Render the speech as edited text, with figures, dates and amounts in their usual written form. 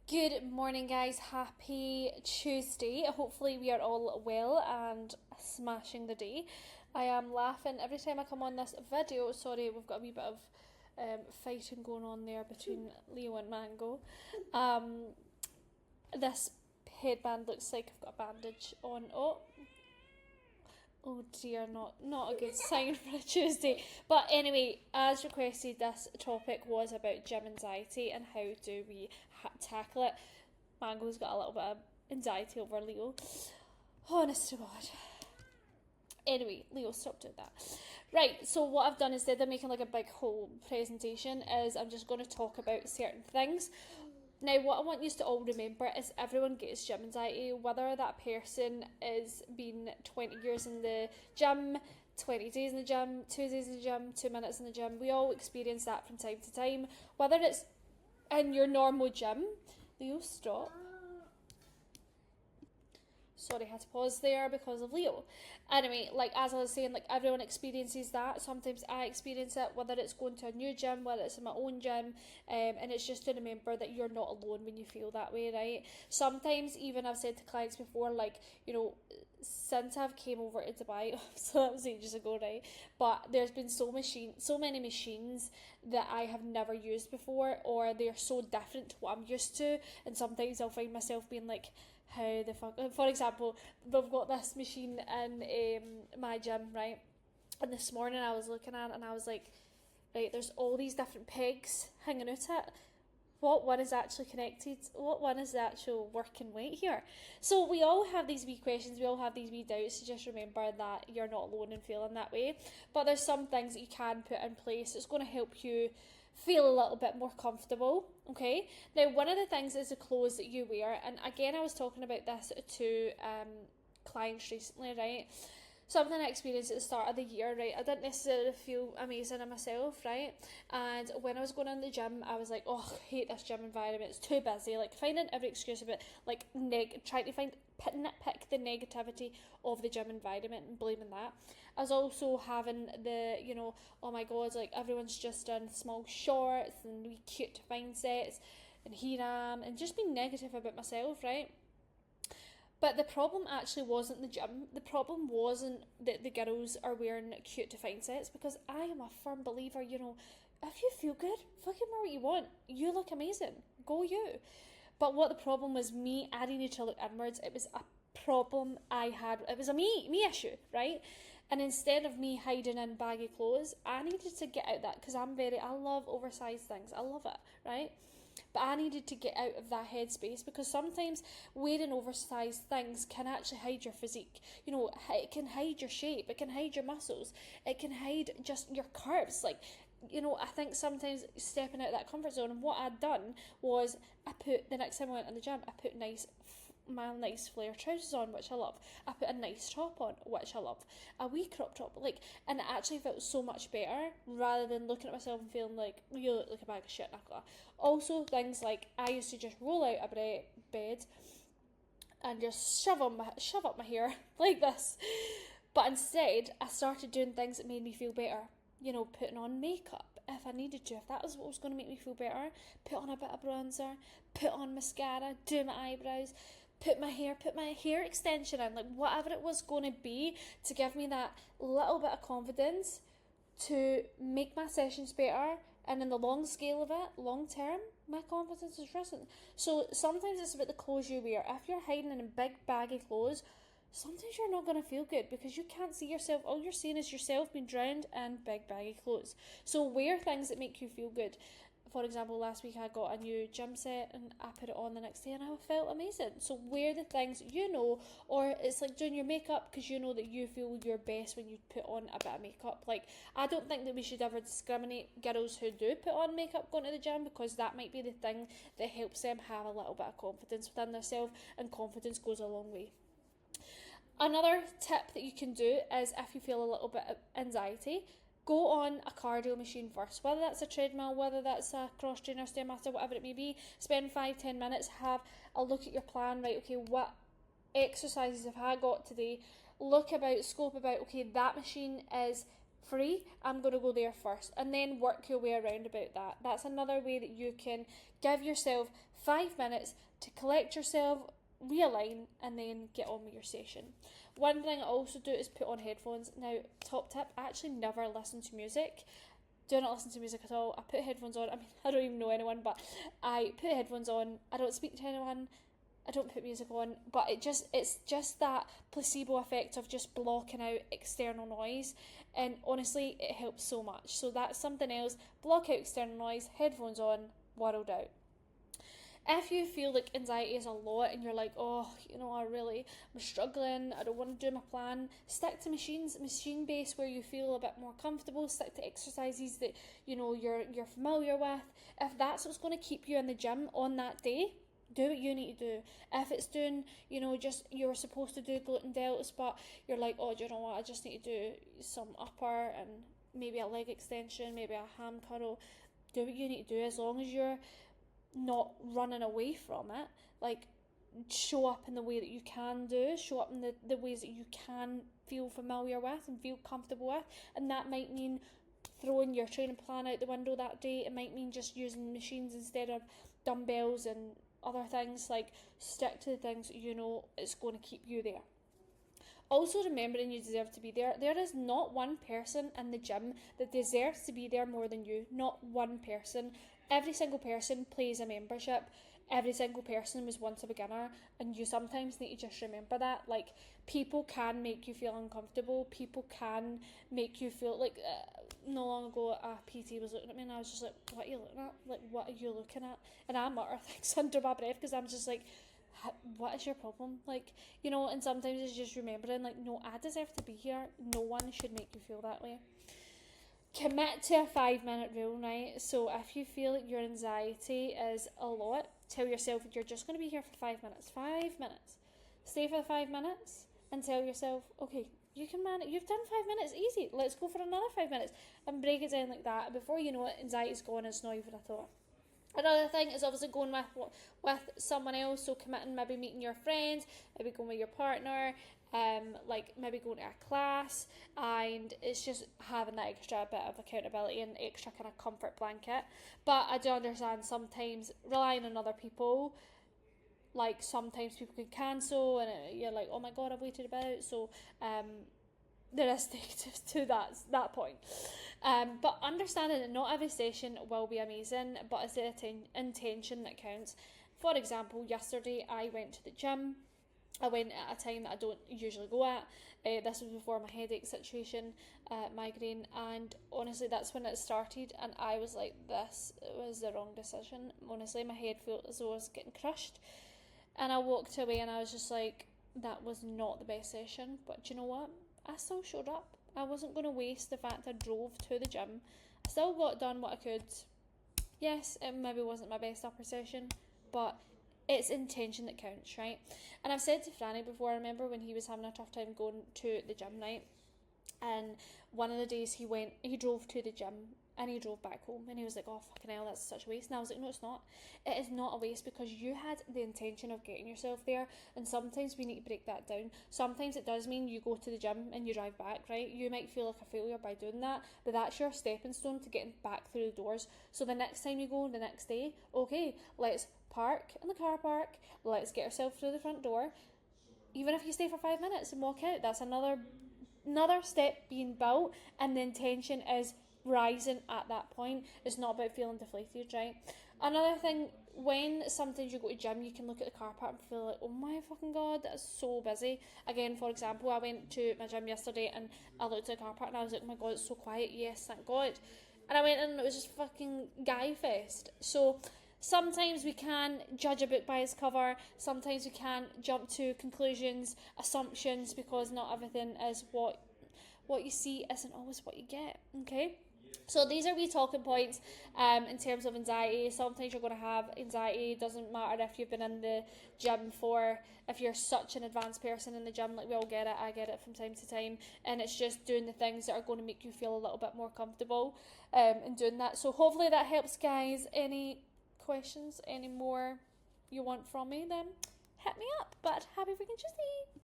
Good morning, guys. Happy Tuesday. Hopefully, we are all well and smashing the day. I am laughing every time I come on this video. Sorry, we've got a wee bit of fighting going on there between Leo and Mango. Um, this headband looks like I've got a bandage on. Oh dear, not a good sign for a Tuesday. But anyway, as requested, this topic was about gym anxiety and how do we tackle it. Mango's got a little bit of anxiety over Leo. Honest to God. Anyway, Leo, stop doing that. Right, so what I've done instead of making like a big whole presentation is I'm just going to talk about certain things. Now, what I want you to all remember is everyone gets gym anxiety, whether that person is been 20 years in the gym, 20 days in the gym, 2 days in the gym, 2 minutes in the gym. We all experience that from time to time, whether it's in your normal gym. Leo, stop. Sorry, I had to pause there because of Leo. Anyway, like as I was saying, like everyone experiences that. Sometimes I experience it, whether it's going to a new gym, whether it's in my own gym, and it's just to remember that you're not alone when you feel that way, right? Sometimes even I've said to clients before, like, since I've came over to Dubai, so that was ages ago, right? But there's been so many machines that I have never used before, or they're so different to what I'm used to, and sometimes I'll find myself being like, how the fuck, for example, they've got this machine in my gym, right? And this morning I was looking at it and I was like, right, there's all these different pegs hanging out it. What one is actually connected? What one is the actual working weight here? So we all have these wee questions, we all have these wee doubts. So just remember that you're not alone in feeling that way. But there's some things that you can put in place that's going to help you feel a little bit more comfortable. Okay, now one of the things is the clothes that you wear, and again I was talking about this to clients recently, right? Something I experienced at the start of the year, right? I didn't necessarily feel amazing in myself, right? And when I was going in the gym, I was like, oh, I hate this gym environment. It's too busy. Like finding every excuse about like trying to nitpick the negativity of the gym environment and blaming that. I was also having the, oh my god, like everyone's just in small shorts and wee cute fine sets, and here I am, and just being negative about myself, right? But the problem actually wasn't the gym. The problem wasn't that the girls are wearing cute defined sets, because I am a firm believer, if you feel good, fucking wear what you want. You look amazing. Go you. But what the problem was me, I needed to look inwards. It was a problem I had. It was a me issue, right? And instead of me hiding in baggy clothes, I needed to get out that, because I love oversized things. I love it, right? But I needed to get out of that headspace, because sometimes wearing oversized things can actually hide your physique. It can hide your shape, it can hide your muscles, it can hide just your curves. Like, I think sometimes stepping out of that comfort zone, and what I'd done was the next time I went in the gym, I put my nice flare trousers on, which I love. I put a nice top on, which I love. A wee crop top, and it actually felt so much better, rather than looking at myself and feeling like, you look like a bag of shit, Nicola. Also, things like, I used to just roll out of bed and just shove up my hair like this. But instead, I started doing things that made me feel better. Putting on makeup if I needed to, if that was what was going to make me feel better. Put on a bit of bronzer, put on mascara, do my eyebrows, put my hair extension in, like whatever it was going to be to give me that little bit of confidence to make my sessions better. And in the long scale of it, long term, my confidence has risen. So sometimes it's about the clothes you wear. If you're hiding in big baggy clothes, sometimes you're not going to feel good, because you can't see yourself. All you're seeing is yourself being drowned in big baggy clothes. So wear things that make you feel good. For example, last week I got a new gym set and I put it on the next day and I felt amazing. So wear the things or it's like doing your makeup, because you know that you feel your best when you put on a bit of makeup. Like, I don't think that we should ever discriminate girls who do put on makeup going to the gym, because that might be the thing that helps them have a little bit of confidence within themselves, and confidence goes a long way. Another tip that you can do is, if you feel a little bit of anxiety, go on a cardio machine first, whether that's a treadmill, whether that's a cross trainer, stairmaster, whatever it may be. Spend 5-10 minutes, have a look at your plan, right? Okay, what exercises have I got today? Scope about, okay, that machine is free, I'm going to go there first, and then work your way around about that. That's another way that you can give yourself 5 minutes to collect yourself, realign, and then get on with your session. One thing I also do is put on headphones. Now, top tip, I actually never listen to music. Do not listen to music at all. I put headphones on. I mean, I don't even know anyone, but I put headphones on. I don't speak to anyone. I don't put music on, but it's just that placebo effect of just blocking out external noise, and honestly, it helps so much. So that's something else. Block out external noise, headphones on, world out. If you feel like anxiety is a lot and you're like, oh, I'm struggling, I don't want to do my plan, stick to machine based where you feel a bit more comfortable, stick to exercises that, you're familiar with. If that's what's going to keep you in the gym on that day, do what you need to do. If it's doing, just you're supposed to do glute and delts, but you're like, oh, do you know what, I just need to do some upper and maybe a leg extension, maybe a ham curl, do what you need to do as long as you're not running away from it. Like, show up in the way that you can do, show up in the ways that you can feel familiar with and feel comfortable with, and that might mean throwing your training plan out the window that day. It might mean just using machines instead of dumbbells and other things. Like, stick to the things that it's going to keep you there. Also, remembering you deserve to be there. There is not one person in the gym that deserves to be there more than you. Not one person. Every single person pays a membership. Every single person was once a beginner, and you sometimes need to just remember that. Like, people can make you feel uncomfortable. People can make you feel like, not long ago, a PT was looking at me and I was just like, what are you looking at? Like, what are you looking at? And I mutter things under my breath because I'm just like, what is your problem? Like, and sometimes it's just remembering, like, no, I deserve to be here. No one should make you feel that way. Commit to a 5-minute rule, right? So if you feel like your anxiety is a lot, tell yourself you're just going to be here for 5 minutes. 5 minutes. Stay for the 5 minutes and tell yourself, okay, you can manage. You've done 5 minutes, easy. Let's go for another 5 minutes, and break it down like that. Before you know it, anxiety's gone. It's not even a thought. Another thing is obviously going with someone else. So committing, maybe meeting your friends, maybe going with your partner, like maybe going to a class, and it's just having that extra bit of accountability and extra kind of comfort blanket. But I do understand sometimes relying on other people, like sometimes people can cancel and you're like, oh my god, I've waited about. So there is negatives to that point. But understanding that not every session will be amazing, but it's the intention that counts. For example, yesterday I went to the gym. I went at a time that I don't usually go at. This was before my headache situation, migraine, and honestly that's when it started, and I was like, this was the wrong decision. Honestly, my head felt as though I was getting crushed, and I walked away and I was just like, that was not the best session. But do you know what? I still showed up. I wasn't going to waste the fact I drove to the gym. I still got done what I could. Yes, it maybe wasn't my best upper session, but it's intention that counts, right? And I've said to Franny before, I remember when he was having a tough time going to the gym night, and one of the days he drove to the gym and he drove back home, and he was like, oh fucking hell, that's such a waste. And I was like, no, it's not. It is not a waste, because you had the intention of getting yourself there, and sometimes we need to break that down. Sometimes it does mean you go to the gym and you drive back, right? You might feel like a failure by doing that, but that's your stepping stone to getting back through the doors. So the next time you go, the next day, okay, let's park in the car park, let's get ourselves through the front door. Even if you stay for 5 minutes and walk out, that's another step being built, and the intention is rising at that point. It's not about feeling deflated, right? Another thing, when sometimes you go to gym, you can look at the car park and feel like, oh my fucking god, that's so busy. Again, for example, I went to my gym yesterday and I looked at the car park and I was like, oh my god, it's so quiet. Yes, thank god. And I went in and it was just fucking guy fest. So sometimes we can judge a book by its cover. Sometimes we can jump to conclusions, assumptions, because not everything is what you see isn't always what you get, okay? So these are wee talking points in terms of anxiety. Sometimes you're going to have anxiety. It doesn't matter if you've been in the gym if you're such an advanced person in the gym, like we all get it, I get it from time to time, and it's just doing the things that are going to make you feel a little bit more comfortable in doing that. So hopefully that helps, guys. Any questions, any more you want from me, then hit me up. But happy freaking Tuesday!